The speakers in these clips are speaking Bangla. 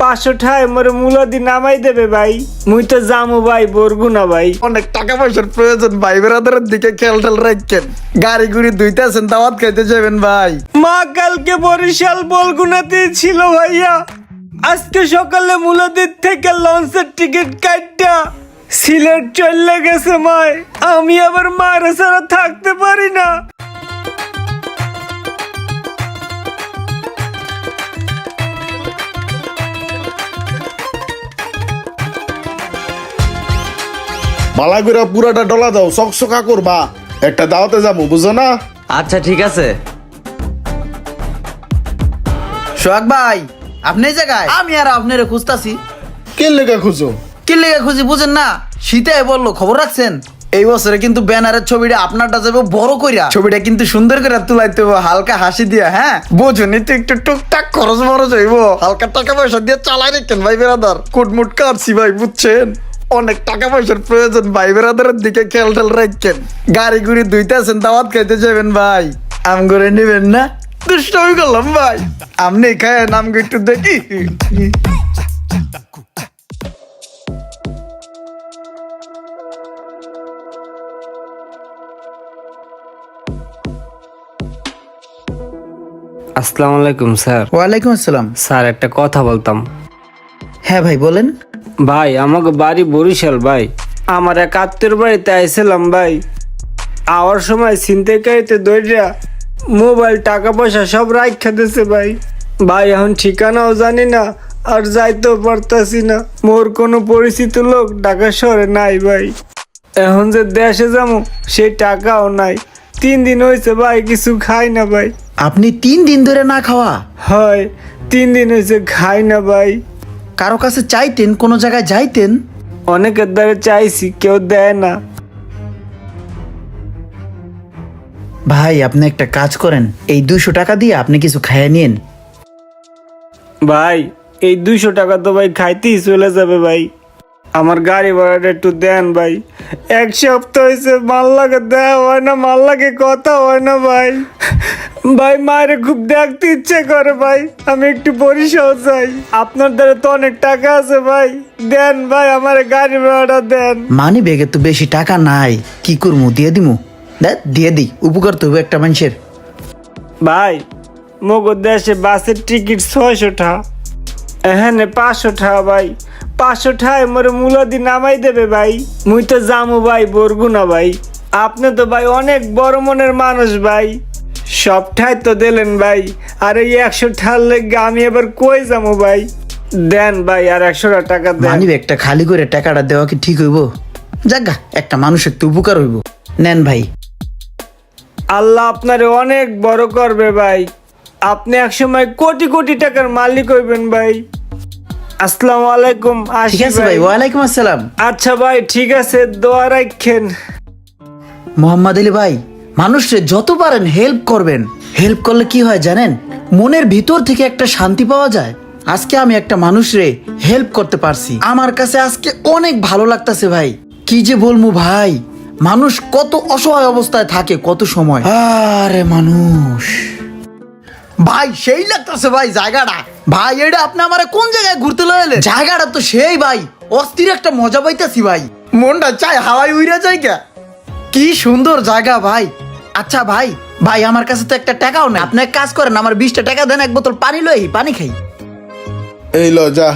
500 টাকায় মোর মূলদি নামাই দেবে ভাই। মুই তো জামু ভাই বরগুনা ভাই। অনেক টাকা পয়সার প্রয়োজন ভাই, বেড়াদারের দিকে খেয়াল টেল রাখছেন। গাড়ি গুড়ি দুইতে আছেন, দাওয়াত খাইতে যাবেন ভাই। মা কালকে বরিশাল বলগুনাতে ছিল ভাইয়া, আজকে সকালে মূলদির থেকে লঞ্চের টিকিট কাটটা সিলেট চলে গেছে মায়। আমি আবার মায়ের ছাড়া থাকতে পারি না। মালা করে পুরাটা ডলা দাও, চকচকা করবা। একটা দাওয়াতে যাবো, বুঝো না? আচ্ছা ঠিক আছে। সোহাগ ভাই, আপনি এই জায়গায়? আমি আর আপনারে খুঁজতাছি। কে লেখা খুঁজো? কি লেগে খুঁজি বুঝেন না? শীতে বললো, খবর রাখছেন? এই বছরে কিন্তু ব্যানারের ছবিটা আপনারটা যাবে বড় কইরা, ছবিটা কিন্তু সুন্দর করে তুলাইতে হবে, হালকা হাসি দিয়া। হ্যাঁ বোঝনি তো, একটু টুকটাক খরচ মরচ হইব, হালকা টাকা পয়সা দিয়ে চালাই রেখেন ভাই বেড়াদার। কুটমুট কাটছি ভাই, বুঝছেন? অনেক টাকা পয়সার প্রয়োজন ভাই, বেড়াদারের দিকে খেয়াল টেল রাখছেন। গাড়ি গুড়ি দুইতে আছেন, দাওয়াত খাইতে যাবেন ভাই। আম করে নিবেন না? দুষ্টমি করলাম ভাই, আমনি খায় নাম একটু দেখি। আসসালামু আলাইকুম স্যার। ওয়ালাইকুম আসসালাম। স্যার একটা কথা বলতাম। হ্যাঁ ভাই বলেন। ভাই আমাকে বাড়ি বরিশাল ভাই, আমার এক আত্মীয়র বাড়িতে আইছিলাম ভাই। আওয়ার সময় ছিনতাইকারীতে দৌড়া মোবাইল টাকা পয়সা সব রাইখা দিছে ভাই। ভাই এখন ঠিকানাও জানি না, আর যাইতেও পারতাছি না। মোর কোনো পরিচিত লোক ঢাকা শহরে নাই ভাই। এখন যে দেশে যাবো সেই টাকাও নাই। 3 দিন হয়েছে ভাই, কিছু খাই না ভাই। আপনি 3 দিন ধরে না খাওয়া? হয় 3 দিন হয়েছে খাই না ভাই। কারো কাছে চাইতেন, কোনো জায়গায় যাইতেন? অনেকের দ্বারা চাইছি, কেউ দেয় না। ভাই আপনি একটা কাজ করেন, এই 200 টাকা দিয়ে আপনি কিছু খাইয়ে নিন। ভাই এই 200 টাকা তো ভাই খাইতেই চলে যাবে ভাই। আমার গাড়ি ভাড়াটা একটু দেন ভাই। 1 সপ্তাহ হয়েছে মাল লাগে দেওয়া হয় না, মাল লাগে কথা হয় না ভাই। ভাই মায়ের খুব দেখতে ইচ্ছে করে ভাই, আমি একটু বরিশাল চাই। আপনার দ্বারা তো অনেক টাকা আছে ভাই, দেন ভাই আমার গাড়ি ভাড়াটা দেন। মানি ব্যাগে তো বেশি টাকা নাই, কি করবো, দিয়ে দিমু? দিয়ে দিই, উপকার তো হবে একটা মানুষের। ভাই মগর দেশে বাসের টিকিট 600 টাকা, এখানে 500 টাকা ভাই। 500 টাকায় মোর মূলদি নামাই দেবে ভাই। মুই তো জামু ভাই বরগুনা ভাই। আপনি তো ভাই অনেক বড় মনের মানুষ ভাই, সবটাই তো দিলেন ভাই। আর এই 100 টাকার লেগে আমি এবার কই যাবো ভাই? দেন ভাই আর 100 টাকা দেন। মানি ব্যাগটা খালি করে টাকাটা দেওয়া কি ঠিক হইব? যাগা, একটা মানুষের তো উপকার হইব। নেন ভাই। আল্লাহ আপনারে অনেক বড় করবে ভাই। আপনি একসময় কোটি কোটি টাকার মালিক হইবেন ভাই। আসসালামু আলাইকুম। ঠিক আছে ভাই। ওয়ালাইকুম আসসালাম। আচ্ছা ভাই ঠিক আছে, দোয়া রাখেন। মোহাম্মদ আলী ভাই, মানুষরে যত পারেন হেল্প করবেন। হেল্প করলে কি হয় জানেন? মনের ভিতর থেকে একটা শান্তি পাওয়া যায়। আজকে আমি একটা মানুষরে হেল্প করতে পারছি, আমার কাছে আজকে অনেক ভালো লাগতেছে ভাই। কি যে বলবো ভাই, মানুষ কত অসহায় অবস্থায় থাকে কত সময়। আরে মানুষ ভাই, সেই লাগতেছে ভাই জায়গাটা। ভাই এটা আপনি আমারে কোন জায়গায় ঘুরতে লইলেন? জায়গাটা তো সেই ভাই, অস্থির একটা মজা পাইতেছি ভাই। মনটা চাই হাওয়ায় উইরা জায়গা। কি সুন্দর জায়গা ভাই। আচ্ছা ভাই, ভাই আমার কাছে তো একটা টাকাও নেই। আপনি এক কাজ করেন, আমার 20টা টাকা দেন, এক বোতল পানি লই, পানি খাই। এই ল যা।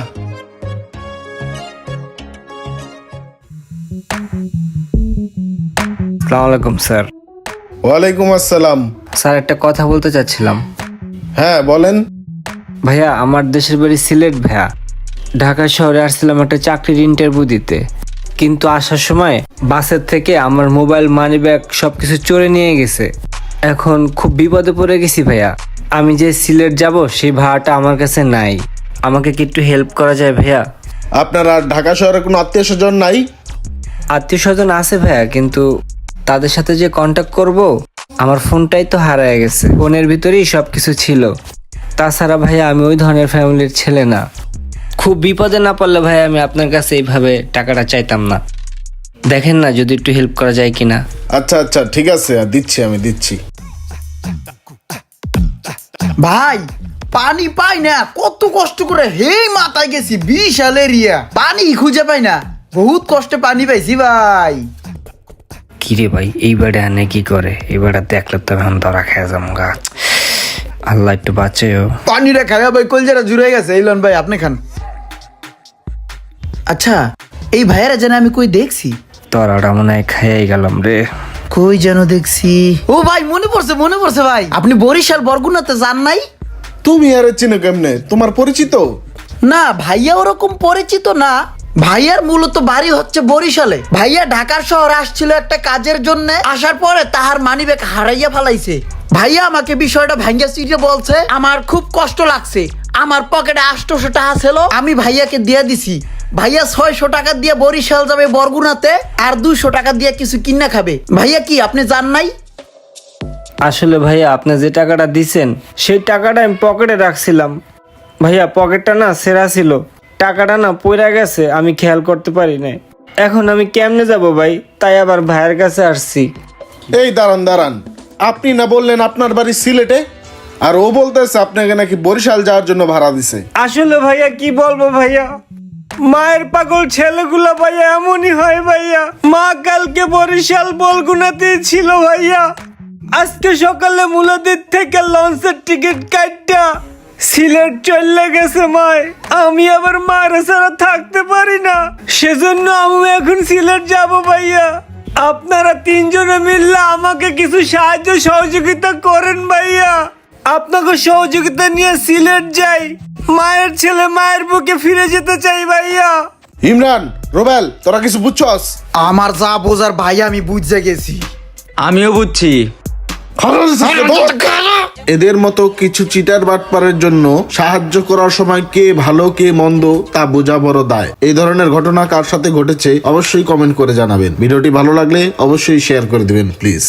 আসসালামু আলাইকুম স্যার। ওয়ালাইকুম আসসালাম। স্যার একটা কথা বলতে চাচ্ছিলাম। হ্যাঁ বলেন। ভাইয়া আমার দেশের বাড়ি সিলেট ভাইয়া। ঢাকা শহরে আসছিলাম একটা চাকরির ইন্টারভিউ দিতে, কিন্তু আসার সময় বাসের থেকে আমার মোবাইল, মানি ব্যাগ সবকিছু চোরে নিয়ে গেছে। এখন খুব বিপদে পড়ে গেছি ভাইয়া। আমি যে সিলেট যাব সেই ভাড়াটা আমার কাছে নাই। আমাকে কি একটু হেল্প করা যায় ভাইয়া? আপনার আর ঢাকা শহরে কোনো আত্মীয় স্বজন নাই? আত্মীয় স্বজন আছে ভাইয়া, কিন্তু তাদের সাথে যে কন্ট্যাক্ট করব, আমার ফোনটাই তো হারায় গেছে। ফোনের ভিতরেই সবকিছু ছিল। তাছাড়া ভাইয়া আমি ওই ধরনের ফ্যামিলির ছেলে না। খুব বিপদে না পড়লে ভাই আমি আপনার কাছে এইভাবে টাকাটা চাইতাম না। দেখেন না যদি একটু হেল্প করা যায় কিনা। আচ্ছা আচ্ছা ঠিক আছে, দিচ্ছি, আমি দিচ্ছি। ভাই পানি পাই না, কত কষ্ট করে হেই মাথায় গেছি বিশাল এরিয়া, পানি খুঁজে পাই না, বহুত কষ্টে পানি পাইছি ভাই। কিরে ভাই এই বেড়া আনে কি করে? এই বেড়া দেখলে তো এখন ধরা খেয়ে যাম গা। আল্লাহ একটু বাঁচেও। পানিটা খাওয়া ভাই কলজারা জুড়ে গেছে। এই লন ভাই আপনি খান। আচ্ছা এই ভাইয়ারা যেন আমি কই দেখছি, তোরাটা মনে হয় খাইয়াই গেলাম রে। কই যেন দেখছি। ও ভাই মনে পড়ছে ভাই, আপনি বরিশাল বরগুনাতে যান নাই? তুমি আর চিনো কেমনে? তোমার পরিচিত? না ভাইয়া ওরকম পরিচিত না, ভাইয়ার মূলত বাড়ি হচ্ছে বরিশালে। ভাইয়া ঢাকার শহরে আসছিল একটা কাজের জন্য, আসার পরে তাহার মানিব্যাগ হারাইয়া ফেলাইছে। ভাইয়া আমাকে বিষয়টা ভাঙ্গা চিঠে বলছে, আমার খুব কষ্ট লাগছে, আমার পকেটে 800 টাকা ছিল, আমি ভাইয়াকে দিয়ে দিছি। ভাইয়া 600 টাকা দিয়ে বরিশাল যাবে বরগুনাতে, আর 200 টাকা দিয়ে কিছু কিনা খাবে। ভাইয়া কি আপনি জান নাই? আসলে ভাইয়া আপনি যে টাকাটা দিছেন সেই টাকাটা আমি পকেটে রাখছিলাম ভাইয়া, পকেটটা না ছেঁড়া ছিল, টাকাটা না পড়ে গেছে, আমি খেয়াল করতে পারি নাই। এখন আমি কেমনে যাব ভাই? তাই আবার ভাইয়ের কাছে আসছি। এই দাঁড়ান দাঁড়ান, আপনি না বললেন আপনার বাড়ি সিলেটে, আর ও বলতেছে আপনাকে নাকি বরিশাল যাওয়ার জন্য ভাড়া দিছে। আসলে ভাইয়া কি বলবো ভাইয়া, মায়ের পাগল ছেলেগুলা ভাইয়া এমনই হয় ভাইয়া। মা কালকে বরিশাল বলগুনাতে ছিল ভাইয়া, আজকে সকালে মুলাদির থেকে লঞ্চের টিকিট কাটটা সিলেট চলে গেছে মায়। আমি আবার মায়ের ছাড়া থাকতে পারি না, সেজন্য আমি এখন সিলেট যাব ভাইয়া। আপনারা 3 জনে মিললে আমাকে কিছু সাহায্য সহযোগিতা করেন ভাইয়া। আপনাকে সহযোগিতা নিয়ে সিলেট যাই, মায়ের ছেলে মায়ের বুকে ফিরে যেতে চাই ভাইয়া। ইমরান, রোবেল, তোরা কিছু বুঝছস? আমার যা বোঝার ভাই আমি বুঝে গেছি। আমিও বুঝছি। এদের মতো কিছু চিটার বাটপারের জন্য সাহায্য করার সময় কে ভালো কে মন্দ তা বোঝা বড় দায়। এই ধরনের ঘটনা কার সাথে ঘটেছে অবশ্যই কমেন্ট করে জানাবেন। ভিডিওটি ভালো লাগলে অবশ্যই শেয়ার করে দিবেন প্লিজ।